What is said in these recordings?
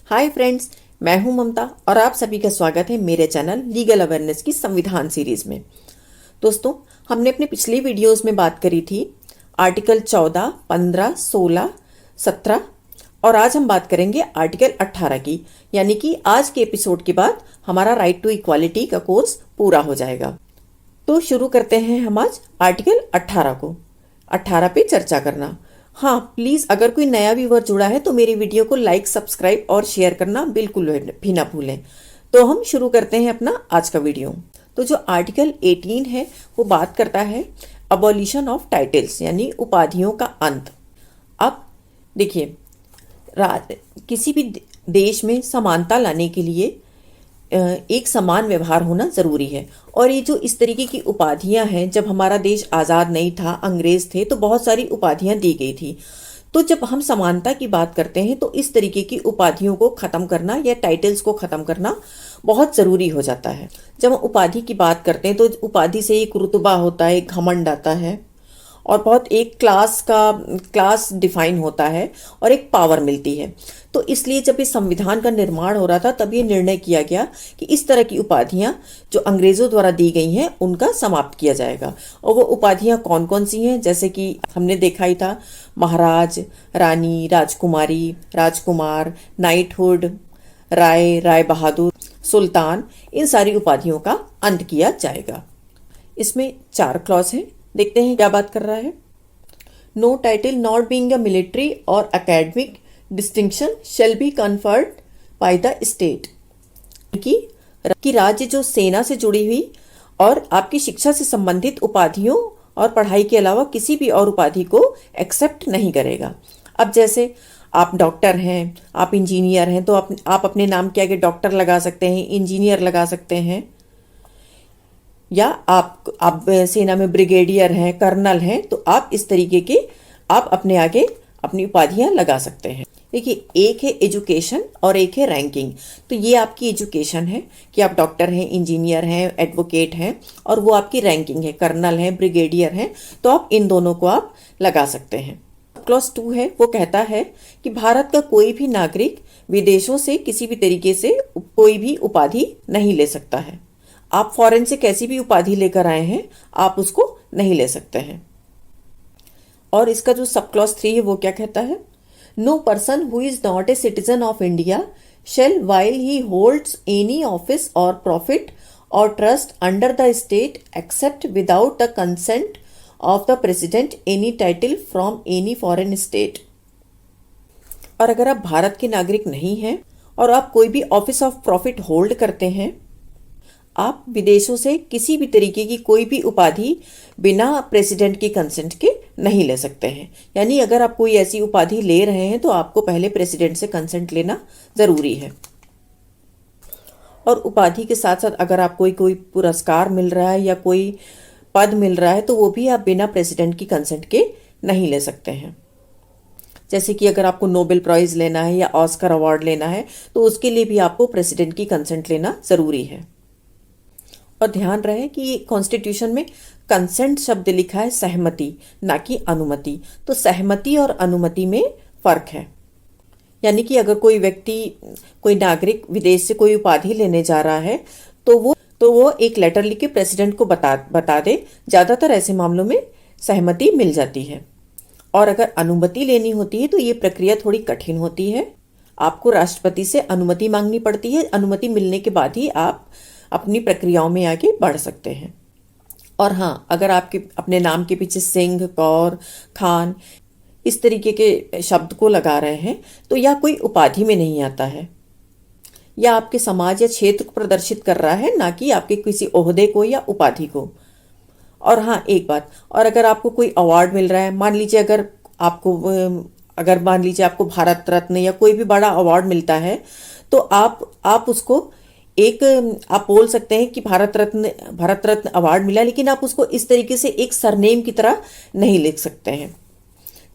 Hi friends, मैं हूं ममता और आप सभी का स्वागत है मेरे चैनल लीगल अवेयरनेस की संविधान सीरीज में। दोस्तों, हमने अपने पिछली वीडियोस में बात करी थी आर्टिकल 14, 15, 16, 17 और आज हम बात करेंगे आर्टिकल 18 की। यानी कि आज के एपिसोड के बाद हमारा राइट टू इक्वालिटी का कोर्स पूरा हो जाएगा। तो शुरू करते हैं हम आज आर्टिकल 18 को। 18 पे चर्चा करना। हाँ, प्लीज़ अगर कोई नया व्यूवर जुड़ा है तो मेरी वीडियो को लाइक, सब्सक्राइब और शेयर करना बिल्कुल भी ना भूलें। तो हम शुरू करते हैं अपना आज का वीडियो। तो जो आर्टिकल 18 है वो बात करता है अबॉलिशन ऑफ टाइटल्स, यानी उपाधियों का अंत। अब देखिए, किसी भी देश में समानता लाने के लिए एक समान व्यवहार होना ज़रूरी है। और ये जो इस तरीके की उपाधियां हैं, जब हमारा देश आज़ाद नहीं था, अंग्रेज़ थे, तो बहुत सारी उपाधियां दी गई थी। तो जब हम समानता की बात करते हैं तो इस तरीके की उपाधियों को ख़त्म करना या टाइटल्स को ख़त्म करना बहुत ज़रूरी हो जाता है। जब हम उपाधि की बात करते हैं तो उपाधि से एक रुतबा होता है, एक घमंड आता है और बहुत एक क्लास डिफाइन होता है और एक पावर मिलती है। तो इसलिए जब इस संविधान का निर्माण हो रहा था तब ये निर्णय किया गया कि इस तरह की उपाधियां जो अंग्रेजों द्वारा दी गई हैं उनका समाप्त किया जाएगा। और वो उपाधियां कौन कौन सी हैं, जैसे कि हमने देखा ही था, महाराज, रानी, राजकुमारी, राजकुमार, नाइटहुड, राय बहादुर, सुल्तान, इन सारी उपाधियों का अंत किया जाएगा। इसमें 4 क्लॉज हैं। देखते हैं क्या बात कर रहा है। No title not being a military और academic distinction shall be conferred by the state. कि राज्य जो सेना से जुड़ी हुई और आपकी शिक्षा से संबंधित उपाधियों और पढ़ाई के अलावा किसी भी और उपाधि को एक्सेप्ट नहीं करेगा। अब जैसे आप डॉक्टर हैं, आप इंजीनियर हैं, तो आप अपने नाम के आगे डॉक्टर लगा सकते हैं, इंजीनियर लगा सकते हैं, या आप सेना में ब्रिगेडियर हैं, कर्नल हैं, तो आप इस तरीके के आप अपने आगे अपनी उपाधियां लगा सकते हैं। देखिए, एक है एजुकेशन और एक है रैंकिंग। तो ये आपकी एजुकेशन है कि आप डॉक्टर हैं, इंजीनियर हैं, एडवोकेट हैं, और वो आपकी रैंकिंग है, कर्नल हैं, ब्रिगेडियर हैं, तो आप इन दोनों को आप लगा सकते हैं। क्लॉज 2 है, वो कहता है कि भारत का कोई भी नागरिक विदेशों से किसी भी तरीके से कोई भी उपाधि नहीं ले सकता है। आप फॉरेन से कैसी भी उपाधि लेकर आए हैं, आप उसको नहीं ले सकते हैं। और इसका जो सब क्लॉज 3 है वो क्या कहता है, no person who is not a citizen of India shall while he holds any office or profit or trust under the state accept without the consent of the president any title from any foreign state. और अगर आप भारत के नागरिक नहीं हैं और आप कोई भी ऑफिस ऑफ प्रॉफिट होल्ड करते हैं, आप विदेशों से किसी भी तरीके की कोई भी उपाधि बिना प्रेसिडेंट की कंसेंट के नहीं ले सकते हैं। यानी अगर आप कोई ऐसी उपाधि ले रहे हैं तो आपको पहले प्रेसिडेंट से कंसेंट लेना ज़रूरी है। और उपाधि के साथ साथ अगर आपको कोई पुरस्कार मिल रहा है या कोई पद मिल रहा है तो वो भी आप बिना प्रेसिडेंट की कंसेंट के नहीं ले सकते हैं। जैसे कि अगर आपको नोबेल प्राइज़ लेना है या ऑस्कर अवार्ड लेना है तो उसके लिए भी आपको प्रेसिडेंट की कंसेंट लेना ज़रूरी है। और ध्यान रहे कि कॉन्स्टिट्यूशन में कंसेंट शब्द लिखा है सहमति, ना कि अनुमति। तो सहमति और अनुमति में फ़र्क है। यानी कि अगर कोई नागरिक विदेश से कोई उपाधि लेने जा रहा है तो वो एक लेटर लिख के प्रेसिडेंट को बता दे। ज़्यादातर ऐसे मामलों में सहमति मिल जाती है। और अगर अनुमति लेनी होती है तो ये प्रक्रिया थोड़ी कठिन होती है। आपको राष्ट्रपति से अनुमति मांगनी पड़ती है। अनुमति मिलने के बाद ही आप अपनी प्रक्रियाओं में आगे बढ़ सकते हैं। और हाँ, अगर आपके अपने नाम के पीछे सिंह, कौर, खान इस तरीके के शब्द को लगा रहे हैं तो यह कोई उपाधि में नहीं आता है, या आपके समाज या क्षेत्र को प्रदर्शित कर रहा है, ना कि आपके किसी ओहदे को या उपाधि को। और हाँ, एक बात और, अगर आपको कोई अवार्ड मिल रहा है, मान लीजिए मान लीजिए आपको भारत रत्न या कोई भी बड़ा अवार्ड मिलता है, तो आप उसको आप बोल सकते हैं कि भारत रत्न अवार्ड मिला, लेकिन आप उसको इस तरीके से एक सरनेम की तरह नहीं लिख सकते हैं।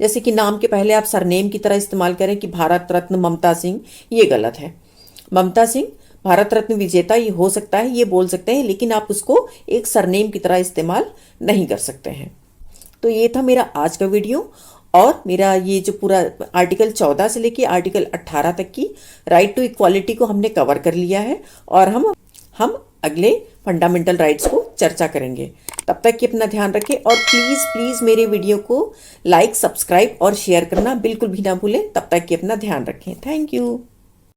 जैसे कि नाम के पहले आप सरनेम की तरह इस्तेमाल करें कि भारत रत्न ममता सिंह, ये गलत है। ममता सिंह भारत रत्न विजेता ये हो सकता है, ये बोल सकते हैं, लेकिन आप उसको एक सरनेम की तरह इस्तेमाल नहीं कर सकते हैं। तो ये था मेरा आज का वीडियो। और मेरा ये जो पूरा आर्टिकल 14 से लेके आर्टिकल 18 तक की राइट टू इक्वालिटी को हमने कवर कर लिया है और हम अगले फंडामेंटल राइट्स को चर्चा करेंगे। तब तक कि अपना ध्यान रखें और प्लीज़ प्लीज़ मेरे वीडियो को लाइक, सब्सक्राइब और शेयर करना बिल्कुल भी ना भूलें। तब तक कि अपना ध्यान रखें। Thank you.